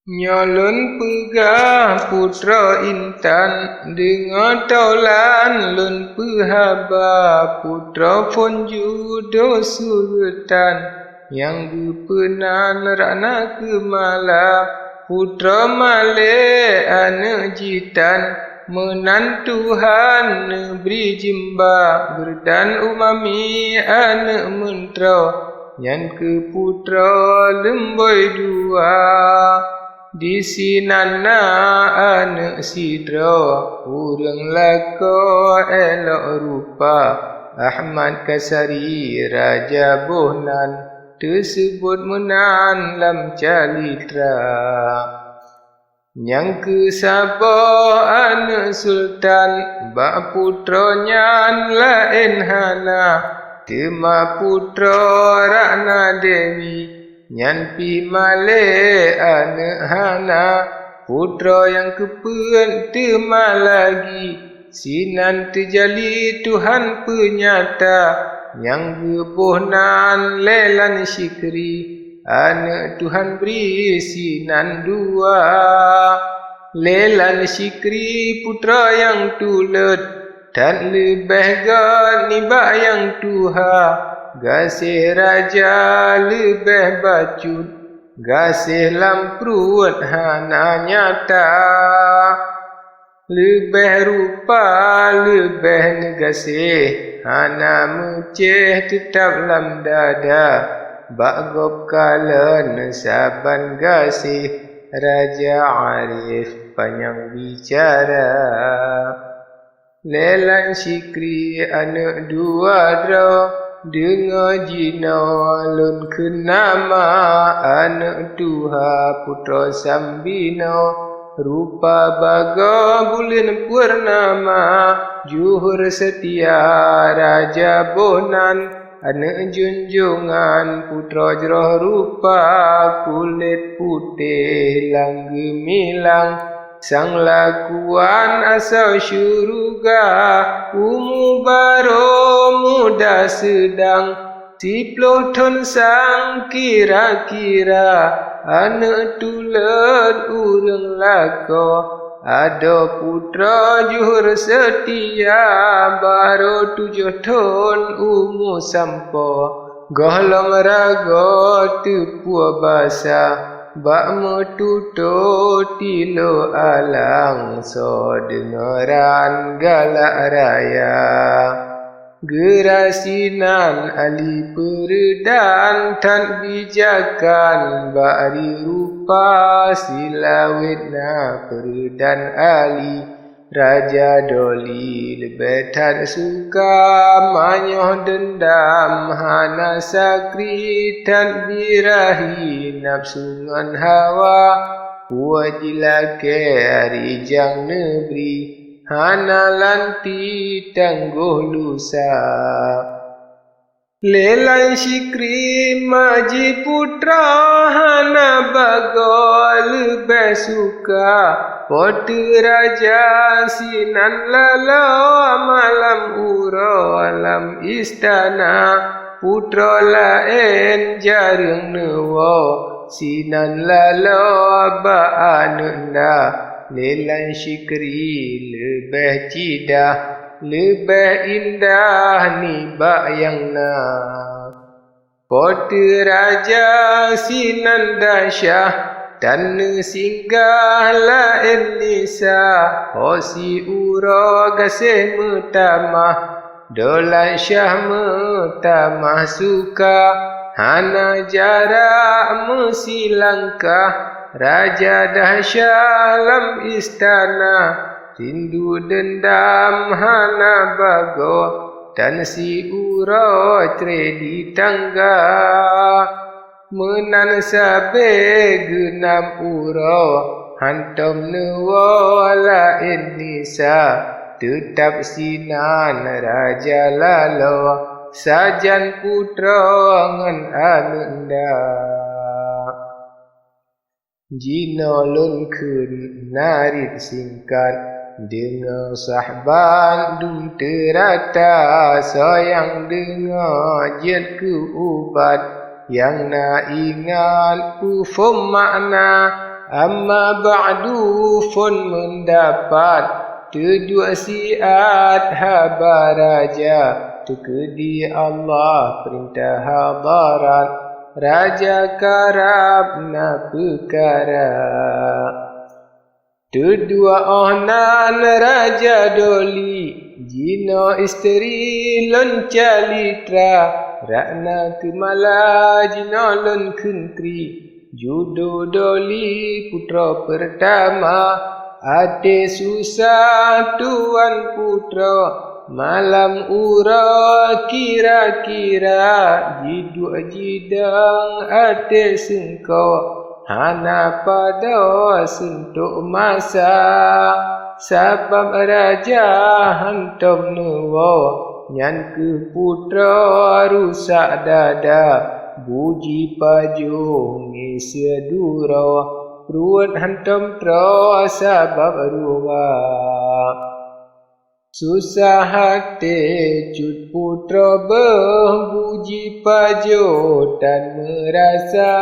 Nyolon pegah putra intan dengan taulan lun pehaba putra fonjudo sultan yang gepenan rana kemala putra male anak jitan menantuhan negeri jimba berdan umami anak mentera yang ke putra lemboi dua di sinana anak sidra urang lako elok rupa Ahmad Kasari Raja Bohnan tersebut menan lam calitra yang ke Sabah anak sultan bak putranya lain hana tema putra Rana Dewi nyan pi male anak hana putra yang kepen tema lagi sinan terjali Tuhan penyata yang gebohnan lelan syikri anak Tuhan beri sinan dua lelan syikri putra yang tulet dan lebih ganibak yang tuha gasih raja lebih bacut gasih lamprut hana nyata lebih rupa lebih negasih hana mucih tetap lam dada bak gop kalen saban gasih Raja Arif panjang bicara lelan syikri anak dua dra dengar jina lun kenama anak tuha putra sambina rupa baga bulan purnama juhur setia Raja Bohnan anak junjungan putra jerah rupa kulit putih lang gemilang sang lakuan asal syuruga umur baru muda sedang 10 ton sang kira-kira anak tulet urang lako ada putra juhur setia baru 7 ton umur sampo golong raga tepua basah bak metuto tilo alang so dengaran galak raya gerasinan ali peredan tan bijakan bari rupa silawitna peredan ali Raja Doli lebih tak suka manyoh dendam hana sakri tan birahi nafsungan hawa wajilake arijang negeri hana lanti tangguh lusa lelan syikri maji putra hana bagol lebih suka Pote raja sinan lalau malam uro alam istana putra lain jarang newo sinan lalau ba anunda lelan syikri lebih cidah lebih indah ni ba yang na Pote raja sinan dasyah dan singgah lain nisa hosi uro gasih mutamah dolan syah mutamah suka hana jarak mesilangkah raja dahsyah lam istana rindu dendam hana bago dan si uro tredi tangga menan sabe genam uro hantam newa lain nisa tetap sinan raja lalo sajan putra ngan anunda jino lun kun narit singkat dengar sahban dum terata sayang dengar jet ku ubat yang na ingat ufum makna Amma ba'du pun mendapat kedua siat haba raja, tekedi Allah perintah hadarat, raja karab na perkara. Kedua ohnan raja doli, jino isteri lon calitra, rakna kemala jino lon kentri. Judo doli putra pertama, ade susah tuan putra, malam ura kira-kira, jiduk jidang ade sengkau, hana pada sentuk masa, sabab raja hantam nuwa, nyan ke putra rusak dada, buji pajung isi dura, ruwet hantam tra sabab ruwa. Susah hati cut putra berbuji pajo dan merasa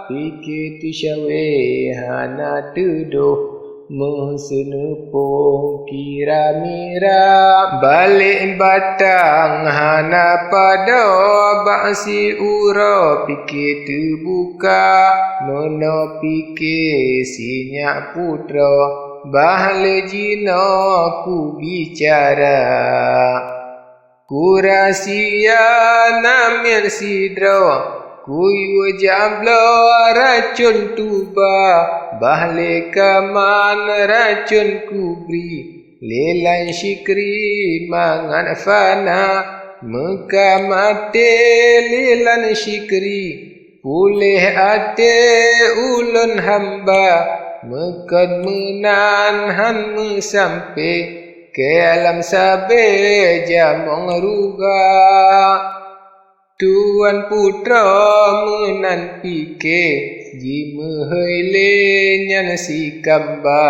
fikir tisyawe hana tuduh mensenepung kira mira balik batang hana pada baksi ura fikir terbuka nono fikir sinyak putra bahle jino ku bicara ku rahsia namir sidra ku yu jamblo racun tuba bahle kaman racun kubri lelan syikri mangan fana mekamate lelan syikri pulih ate ulun hamba mekan menan han sampai ke alam sabe jamong ruga. Tuan putra menan fikir ji mehaile nyan si kamba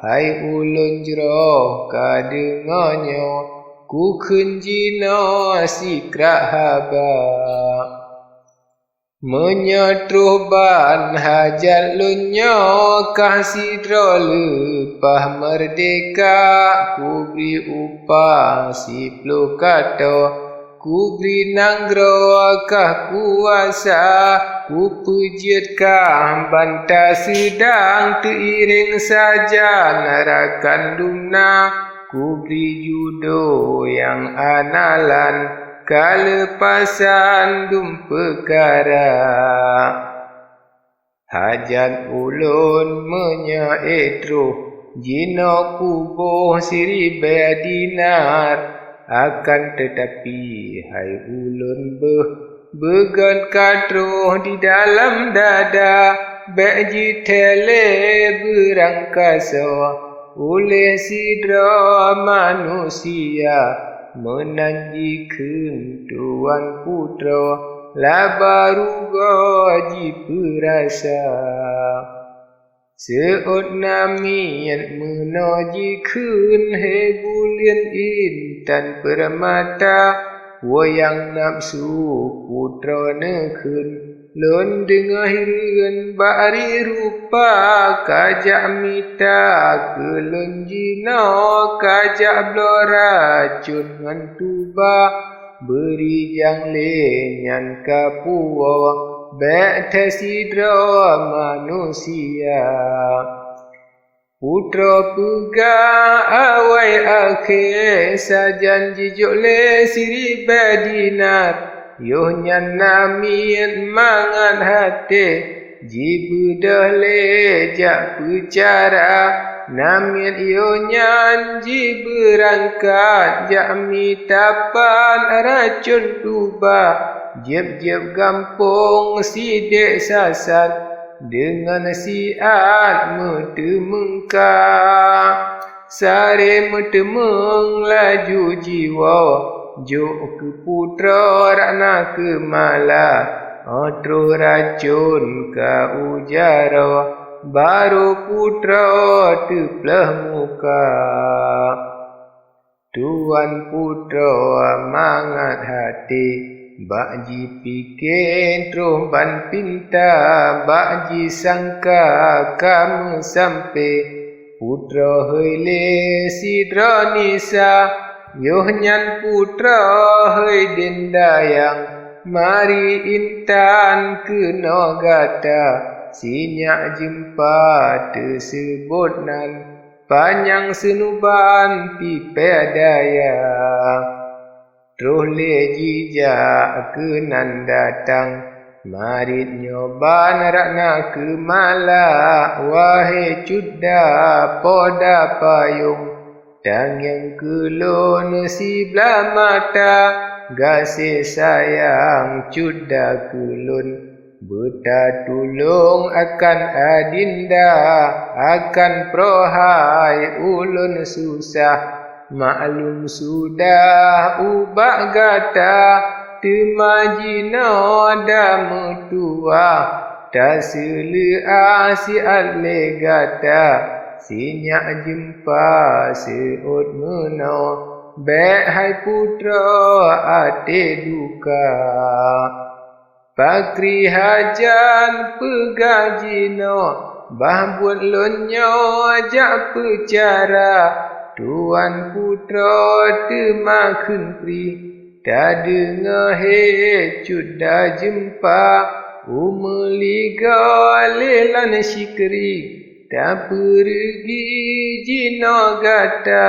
hai ulun jero kadenganyo ku kenjino si krak haba. Menyetruh ban hajat lunyo kasih lepah merdeka ku beri upah si puluh kata ku beri nanggro kah kuasa ku pujitkan banta sedang teiring saja narakan dumna ku beri judo yang analan kalepasan dum perkara. Hajat ulun menyaetruh jino kubuh seribu dinar akan tetapi hai ulun began katruh di dalam dada beji tele berangkasa oleh sidra manusia menanjikan tuan putra labaruga ji perasa seot namian menajikan hebulian intan permata wayang nafsu putra nekun lon dengar hiran bari rupa kajak mita kelon jina kajak blora cun ngan tuba beri jang lenyan kapua bek tesidra manusia putra puga awai akhir sajan jijuk le siri badinar yo nyan namian mangan hati jibudah lejak bicara namian yo nyan jiberangkat jak mitapan racun tuba jeb-jeb gampung sidek sasat dengan siat metemengka sare metemeng laju jiwa juk ke putra rakna kemala atro racun ka ujara baru putra teplah muka tuan putra mangat hati Bak ji pikir terus ban pinta, bak ji sangka kamu sampai. Putra hele sidra nisa, yoh nyan putra hei dendayang. Mari intan kena gata, sinyak jumpa tersebut nan. Panjang senuban tipe daya. Terus le jijak ke nan datang, marit nyoban rakna ke malak. Wahai cuda poda payung, tangyang kelon si belah mata. Gasih sayang cuda kelon, bertatulung akan adinda. Akan prohai ulun susah, maklum sudah ubak gata. Temajina dah metua, tak selea si ale gata. Sinyak jumpa seut menau, bek hai putra ate duka. Pakri hajan pegajino, bah buat lonyo ajak pecara. Tuan putra temakan pri, tak dengar he cuda jumpa. Umeliga lelan sikri, tak pergi jina gata.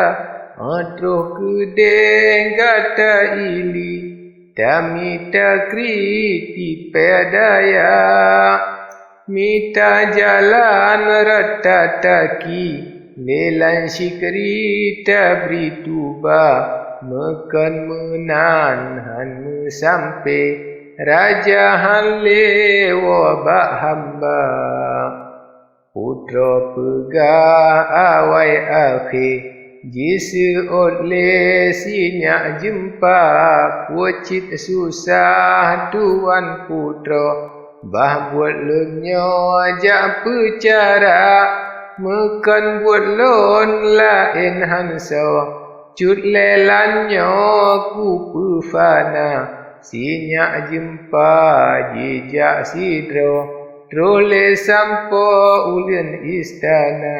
Atroh kedeng gata ili, tak minta kriti pedaya. Minta jalan rata taki, lelan sikri tak beri tuba. Mekan menan han sampai, raja han lewa bak hamba. Putra pegah awai akhir, jiseut le sinyak jumpa. Wacit susah tuan putra, bah buat lenyo ajak pecara. Mekan buat lon lain hansa, cut lelanyo ku pefana. Sinyak jumpa jejak sidro, trole sampo ulun istana.